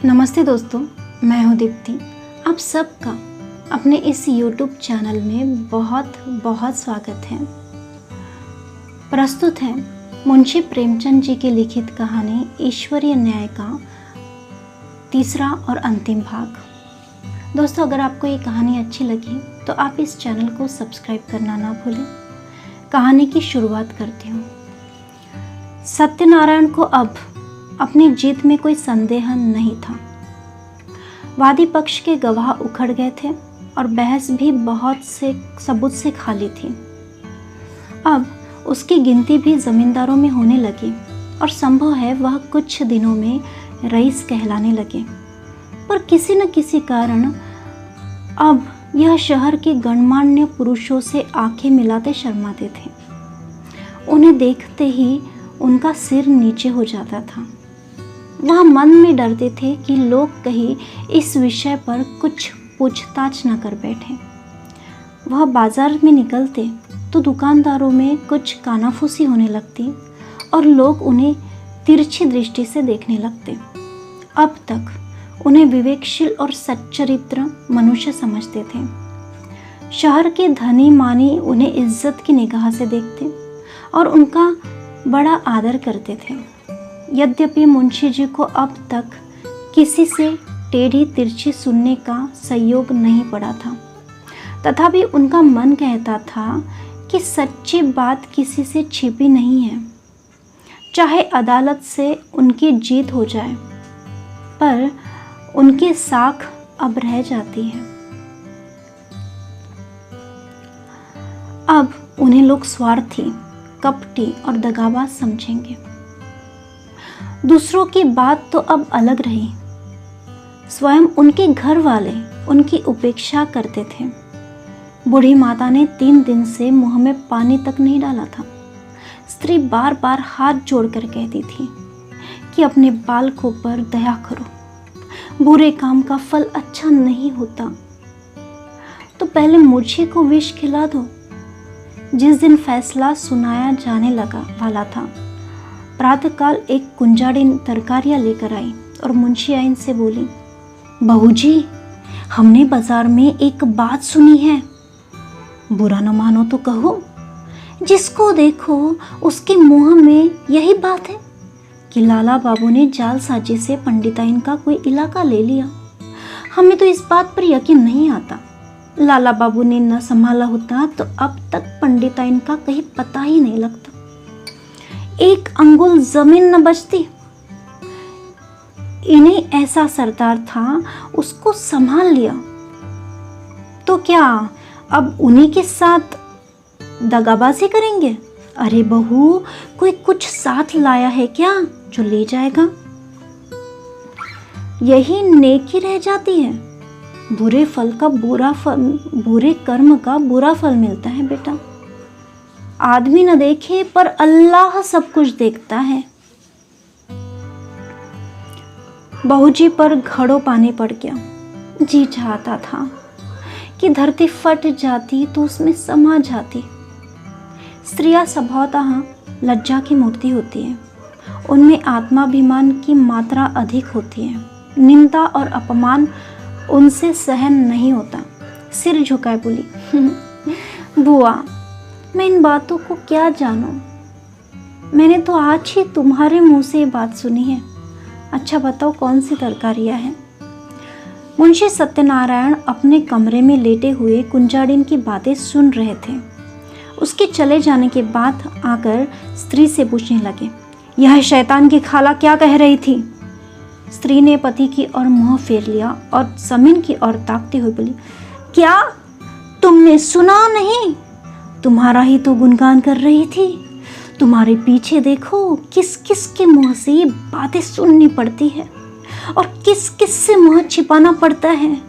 नमस्ते दोस्तों, मैं हूँ दीप्ति। आप सबका अपने इस YouTube चैनल में बहुत बहुत स्वागत है। प्रस्तुत है मुंशी प्रेमचंद जी की लिखित कहानी ईश्वरीय न्याय का तीसरा और अंतिम भाग। दोस्तों, अगर आपको ये कहानी अच्छी लगी तो आप इस चैनल को सब्सक्राइब करना ना भूलें। कहानी की शुरुआत करती हूँ। सत्यनारायण को अब अपनी जीत में कोई संदेह नहीं था। वादी पक्ष के गवाह उखड़ गए थे और बहस भी बहुत से सबूत से खाली थी। अब उसकी गिनती भी जमींदारों में होने लगी और संभव है वह कुछ दिनों में रईस कहलाने लगे। पर किसी न किसी कारण अब यह शहर के गणमान्य पुरुषों से आंखें मिलाते शर्माते थे। उन्हें देखते ही उनका सिर नीचे हो जाता था। वह मन में डरते थे कि लोग कहीं इस विषय पर कुछ पूछताछ न कर बैठे। वह बाजार में निकलते तो दुकानदारों में कुछ कानाफूसी होने लगती और लोग उन्हें तिरछी दृष्टि से देखने लगते। अब तक उन्हें विवेकशील और सच्चरित्र मनुष्य समझते थे। शहर के धनी मानी उन्हें इज्जत की निगाह से देखते और उनका बड़ा आदर करते थे। यद्यपि मुंशी जी को अब तक किसी से टेढ़ी तिरछी सुनने का संयोग नहीं पड़ा था, तथापि उनका मन कहता था कि सच्ची बात किसी से छिपी नहीं है। चाहे अदालत से उनकी जीत हो जाए, पर उनकी साख अब रह जाती है। अब उन्हें लोग स्वार्थी, कपटी और दगाबाज समझेंगे। दूसरों की बात तो अब अलग रही। स्वयं उनके घर वाले उनकी उपेक्षा करते थे। बूढ़ी माता ने 3 दिन से मुंह में पानी तक नहीं डाला था। स्त्री बार बार हाथ जोड़कर कहती थी कि अपने बालकों पर दया करो, बुरे काम का फल अच्छा नहीं होता। तो पहले मुझे को विष खिला दो। जिस दिन फैसला सुनाया जाने वाला था, प्रातःकाल एक कुंजाड़िन तरकारियाँ लेकर आई और मुंशी आइन से बोली, बहू जी, हमने बाजार में एक बात सुनी है। बुरा न मानो तो कहो। जिसको देखो उसके मुंह में यही बात है कि लाला बाबू ने जालसाजी से पंडिताइन का कोई इलाका ले लिया। हमें तो इस बात पर यकीन नहीं आता। लाला बाबू ने न संभाला होता तो अब तक पंडिताइन का कहीं पता ही नहीं लगता। एक अंगुल जमीन न बचती। इन्हें ऐसा सरदार था, उसको संभाल लिया तो क्या अब उन्हीं के साथ दगाबाजी करेंगे? अरे बहू, कोई कुछ साथ लाया है क्या जो ले जाएगा? यही नेकी रह जाती है। बुरे कर्म का बुरा फल मिलता है बेटा। आदमी न देखे पर अल्लाह सब कुछ देखता है। बहूजी पर घड़ों पानी पड़ गया। जी चाहता था कि धरती फट जाती तो उसमें समा जाती। स्त्रियां स्वभावतः लज्जा की मूर्ति होती है। उनमें आत्माभिमान की मात्रा अधिक होती है। निंदा और अपमान उनसे सहन नहीं होता। सिर झुकाए बोली, बुआ, मैं इन बातों को क्या जानूं? मैंने तो आज ही तुम्हारे मुंह से ये बात सुनी है। अच्छा बताओ, कौन सी तरकारियां हैं? मुंशी सत्यनारायण अपने कमरे में लेटे हुए कुंजाड़िन की बातें सुन रहे थे। उसके चले जाने के बाद आकर स्त्री से पूछने लगे, यह शैतान की खाला क्या कह रही थी? स्त्री ने पति की ओर मुंह फेर लिया और जमीन की ओर ताकते हुए बोली, क्या तुमने सुना नहीं? तुम्हारा ही तो गुणगान कर रही थी। तुम्हारे पीछे देखो, किस किस के मुंह से ये बातें सुननी पड़ती है और किस किस से मुंह छिपाना पड़ता है।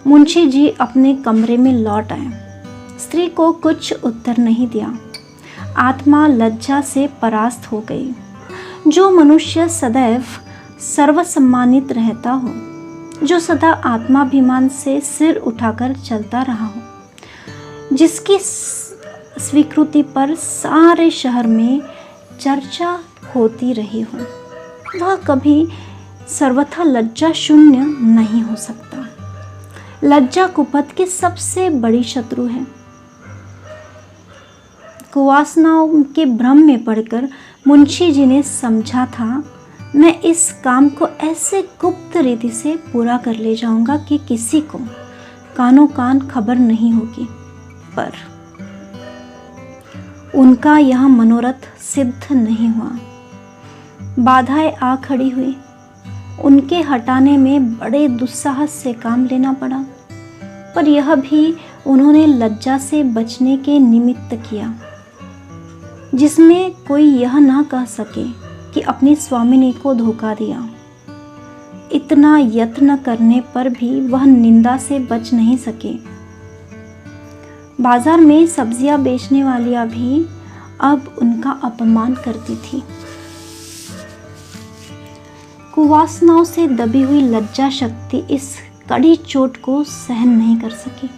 मुंशी जी अपने कमरे में लौट आए। स्त्री को कुछ उत्तर नहीं दिया। आत्मा लज्जा से परास्त हो गई। जो मनुष्य सदैव सर्वसम्मानित रहता हो, जो सदा आत्माभिमान से सिर उठाकर चलता रहा हो, जिसकी स्वीकृति पर सारे शहर में चर्चा होती रही हो, वह कभी सर्वथा लज्जा शून्य नहीं हो सकता। लज्जा कुपथ की सबसे बड़ी शत्रु है। कुवासनाओं के भ्रम में पड़कर मुंशी जी ने समझा था, मैं इस काम को ऐसे गुप्त रीति से पूरा कर ले जाऊंगा कि किसी को कानों कान खबर नहीं होगी। पर उनका यह मनोरथ सिद्ध नहीं हुआ। बाधाएं आ खड़ी हुई। उनके हटाने में बड़े दुस्साहस से काम लेना पड़ा, पर यह भी उन्होंने लज्जा से बचने के निमित्त किया, जिसमें कोई यह ना कह सके कि अपनी स्वामिनी को धोखा दिया। इतना यत्न करने पर भी वह निंदा से बच नहीं सके। बाजार में सब्जियां बेचने वालियां भी अब उनका अपमान करती थी। कुवासनाओं से दबी हुई लज्जा शक्ति इस कड़ी चोट को सहन नहीं कर सकी।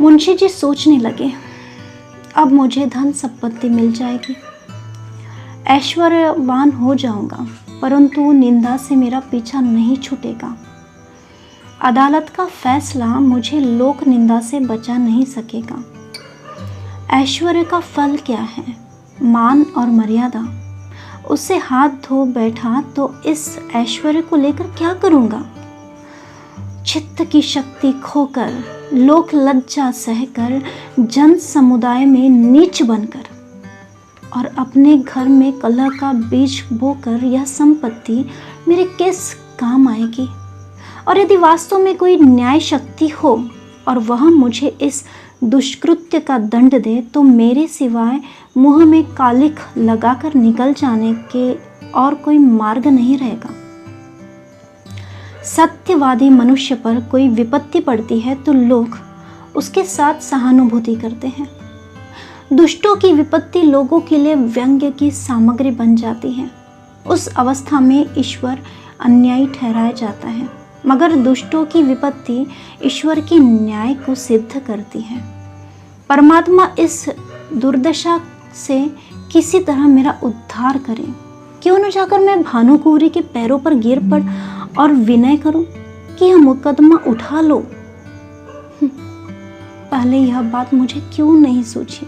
मुंशी जी सोचने लगे, अब मुझे धन संपत्ति मिल जाएगी, ऐश्वर्यवान हो जाऊंगा, परंतु निंदा से मेरा पीछा नहीं छूटेगा। अदालत का फैसला मुझे लोक निंदा से बचा नहीं सकेगा। ऐश्वर्य का फल क्या है? मान और मर्यादा। उससे हाथ धो बैठा तो इस ऐश्वर्य को लेकर क्या करूंगा? चित्त की शक्ति खोकर, लोक लज्जा सहकर, जन समुदाय में नीच बनकर और अपने घर में कलह का बीज बोकर यह संपत्ति मेरे किस काम आएगी? और यदि वास्तव में कोई न्याय शक्ति हो और वह मुझे इस दुष्कृत्य का दंड दे, तो मेरे सिवाय मुंह में कालिख लगाकर निकल जाने के और कोई मार्ग नहीं रहेगा। सत्यवादी मनुष्य पर कोई विपत्ति पड़ती है तो लोग उसके साथ सहानुभूति करते हैं। दुष्टों की विपत्ति लोगों के लिए व्यंग्य की सामग्री बन जाती है। उस अवस्था में ईश्वर अन्यायी ठहराया जाता है, मगर दुष्टों की विपत्ति ईश्वर के न्याय को सिद्ध करती है। परमात्मा इस दुर्दशा से किसी तरह मेरा उद्धार करे। क्यों न जाकर मैं भानुकुँवरी के पैरों पर गिर पड़ और विनय करूं कि यह मुकदमा उठा लो। पहले यह बात मुझे क्यों नहीं सूझी?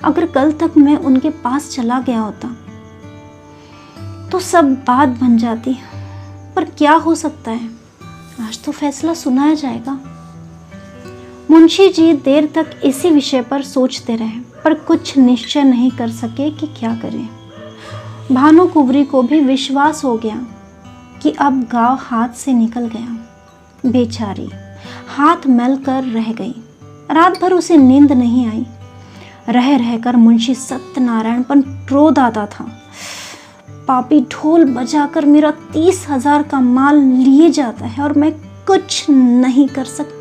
अगर कल तक मैं उनके पास चला गया होता तो सब बात बन जाती, पर क्या हो सकता है, आज तो फैसला सुनाया जाएगा। मुंशी जी देर तक इसी विषय पर सोचते रहे, पर कुछ निश्चय नहीं कर सके कि क्या करें। भानुकुँवरी को भी विश्वास हो गया कि अब गांव हाथ से निकल गया। बेचारी हाथ मैल कर रह गई। रात भर उसे नींद नहीं आई। रह रहकर मुंशी सत्यनारायण पर क्रोध आता था। पापी ढोल बजाकर मेरा 30,000 का माल लिए जाता है और मैं कुछ नहीं कर सकती।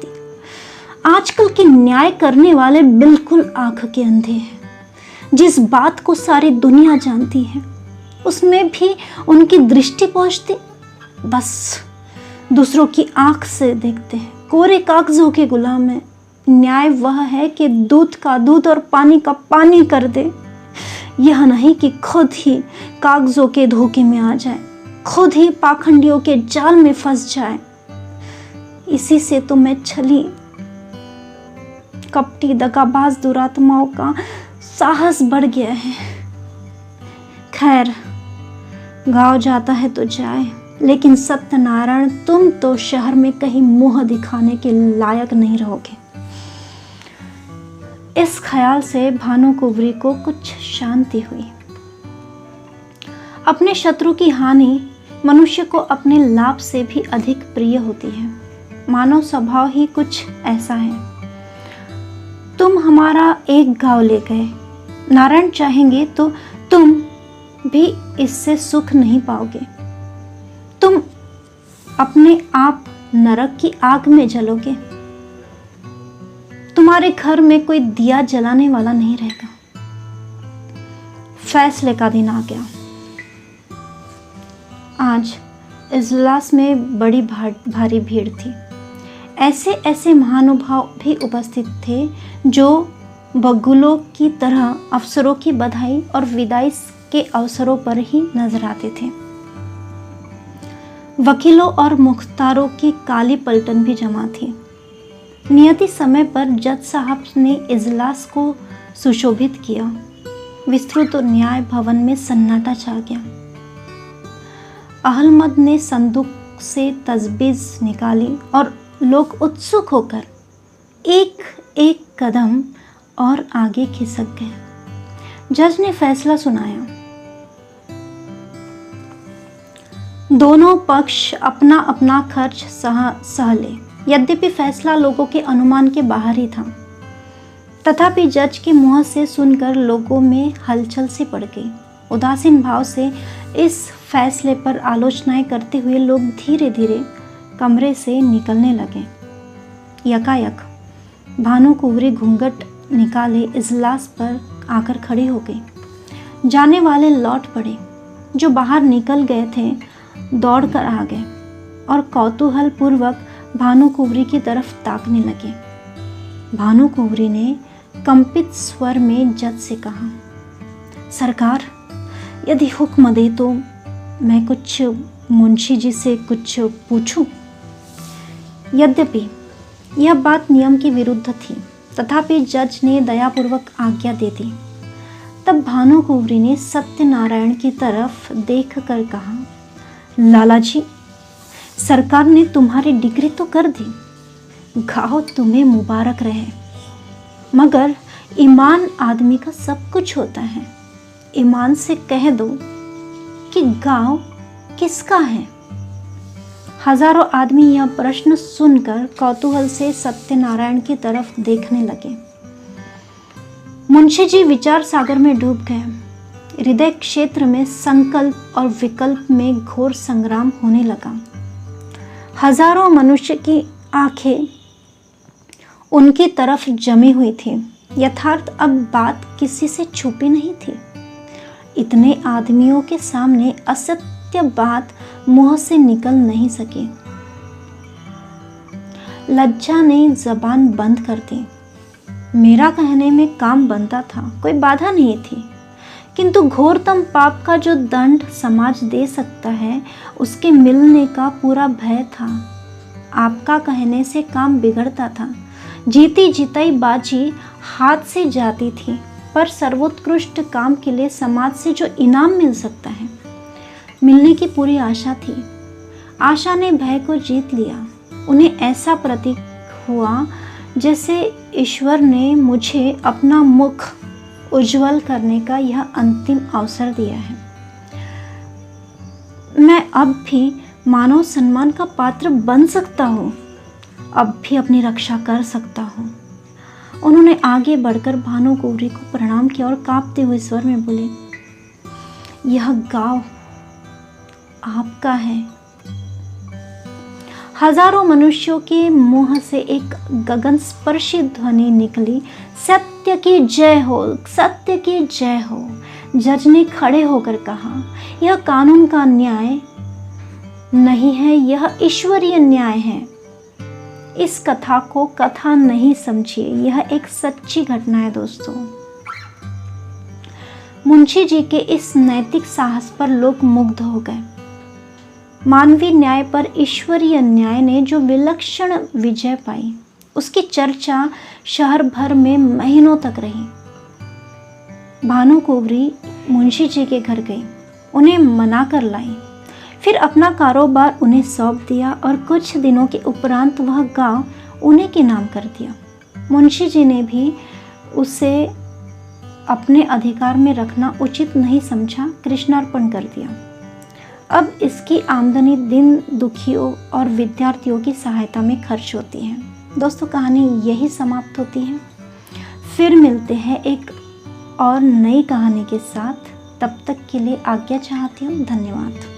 आजकल के न्याय करने वाले बिल्कुल आंख के अंधे हैं। जिस बात को सारी दुनिया जानती है उसमें भी उनकी दृष्टि पहुंचती, बस दूसरों की आंख से देखते हैं। कोरे कागजों के गुलाम है। न्याय वह है कि दूध का दूध और पानी का पानी कर दे, यह नहीं कि खुद ही कागजों के धोखे में आ जाए, खुद ही पाखंडियों के जाल में फंस जाए। इसी से तो मैं छली। कपटी दगाबाज दुरात्माओं का साहस बढ़ गया है। खैर, गांव जाता है तो जाए, लेकिन सत्यनारायण तुम तो शहर में कहीं मुंह दिखाने के लायक नहीं रहोगे। इस ख्याल से भानुकुँवरी को कुछ शांति हुई। अपने शत्रु की हानि मनुष्य को अपने लाभ से भी अधिक प्रिय होती है। मानव स्वभाव ही कुछ ऐसा है। तुम हमारा एक गांव ले गए, नारायण चाहेंगे तो तुम भी इससे सुख नहीं पाओगे। तुम अपने आप नरक की आग में जलोगे। तुम्हारे घर में कोई दिया जलाने वाला नहीं रहेगा। फैसले का दिन आ गया। आज इजलास में बड़ी भारी भीड़ थी। ऐसे ऐसे महानुभाव भी उपस्थित थे जो बगुलों की तरह अफसरों की बधाई और विदाई के अवसरों पर ही नजर आते थे। वकीलों और मुख्तारों की काली पलटन भी जमा थी। नियति समय पर जज साहब ने इजलास को सुशोभित किया। विस्तृत न्याय भवन में सन्नाटा छा गया। अहलमद ने संदूक से तजबीज निकाली और लोग उत्सुक होकर एक एक कदम और आगे खिसक गए। जज ने फैसला सुनाया। दोनों पक्ष अपना अपना खर्च सह ले। यद्यपि फैसला लोगों के अनुमान के बाहर ही था, तथापि जज के मुंह से सुनकर लोगों में हलचल सी पड़ गई। उदासीन भाव से इस फैसले पर आलोचनाएं करते हुए लोग धीरे धीरे कमरे से निकलने लगे। यकायक भानुकुँवरी घूंघट निकाले इजलास पर आकर खड़ी हो गई। जाने वाले लौट पड़े। जो बाहर निकल गए थे दौड़कर आ गए और कौतूहल पूर्वक भानुकुँवरी की तरफ ताकने लगे। भानुकुँवरी ने कंपित स्वर में जज से कहा, सरकार, यदि हुक्म दे तो मैं कुछ मुंशी जी से कुछ पूछूं। यद्यपि यह बात नियम के विरुद्ध थी, तथापि जज ने दयापूर्वक आज्ञा दे दी। तब भानुकुँवरी ने सत्यनारायण की तरफ देख कर कहा, लाला जी, सरकार ने तुम्हारी डिग्री तो कर दी, गाओ तुम्हें मुबारक रहे, मगर ईमान आदमी का सब कुछ होता है। ईमान से कह दो कि गांव किसका है। हजारों आदमी यह प्रश्न सुनकर कौतूहल से सत्यनारायण की तरफ देखने लगे। मुंशी जी विचार सागर में डूब गए। हृदय क्षेत्र में संकल्प और विकल्प में घोर संग्राम होने लगा। हजारों मनुष्य की आंखें उनकी तरफ जमी हुई थी। यथार्थ अब बात किसी से छुपी नहीं थी। इतने आदमियों के सामने असत्य बात मुंह से निकल नहीं सकी। लज्जा ने जबान बंद कर दी। मेरा कहने में काम बनता था, कोई बाधा नहीं थी, किंतु घोरतम पाप का जो दंड समाज दे सकता है, उसके मिलने का पूरा भय था। आपका कहने से काम बिगड़ता था। जीती जिताई बाजी हाथ से जाती थी, पर सर्वोत्कृष्ट काम के लिए समाज से जो इनाम मिल सकता है, मिलने की पूरी आशा थी। आशा ने भय को जीत लिया। उन्हें ऐसा प्रतीक हुआ जैसे ईश्वर ने मुझे अपना मुख उज्जवल करने का यह अंतिम अवसर दिया है। मैं अब भी मानव सम्मान का पात्र बन सकता हूँ, अब भी अपनी रक्षा कर सकता हूँ। उन्होंने आगे बढ़कर भानुकुँवरी को प्रणाम किया और कांपते हुए स्वर में बोले, यह गांव आपका है। हजारों मनुष्यों के मुंह से एक गगन स्पर्शी ध्वनि निकली, सत्य की जय हो, सत्य की जय हो। जज ने खड़े होकर कहा, यह कानून का न्याय नहीं है, यह ईश्वरीय न्याय है। इस कथा को कथा नहीं समझिए, यह एक सच्ची घटना है दोस्तों। मुंशी जी के इस नैतिक साहस पर लोग मुग्ध हो गए। मानवीय न्याय पर ईश्वरीय न्याय ने जो विलक्षण विजय पाई, उसकी चर्चा शहर भर में महीनों तक रही। भानुकुँवरी मुंशी जी के घर गई, उन्हें मना कर लाई, फिर अपना कारोबार उन्हें सौंप दिया और कुछ दिनों के उपरांत वह गांव उन्हीं के नाम कर दिया। मुंशी जी ने भी उसे अपने अधिकार में रखना उचित नहीं समझा, कृष्णार्पण कर दिया। अब इसकी आमदनी दिन दुखियों और विद्यार्थियों की सहायता में खर्च होती है। दोस्तों, कहानी यही समाप्त होती है। फिर मिलते हैं एक और नई कहानी के साथ। तब तक के लिए आज्ञा चाहती हूँ। धन्यवाद।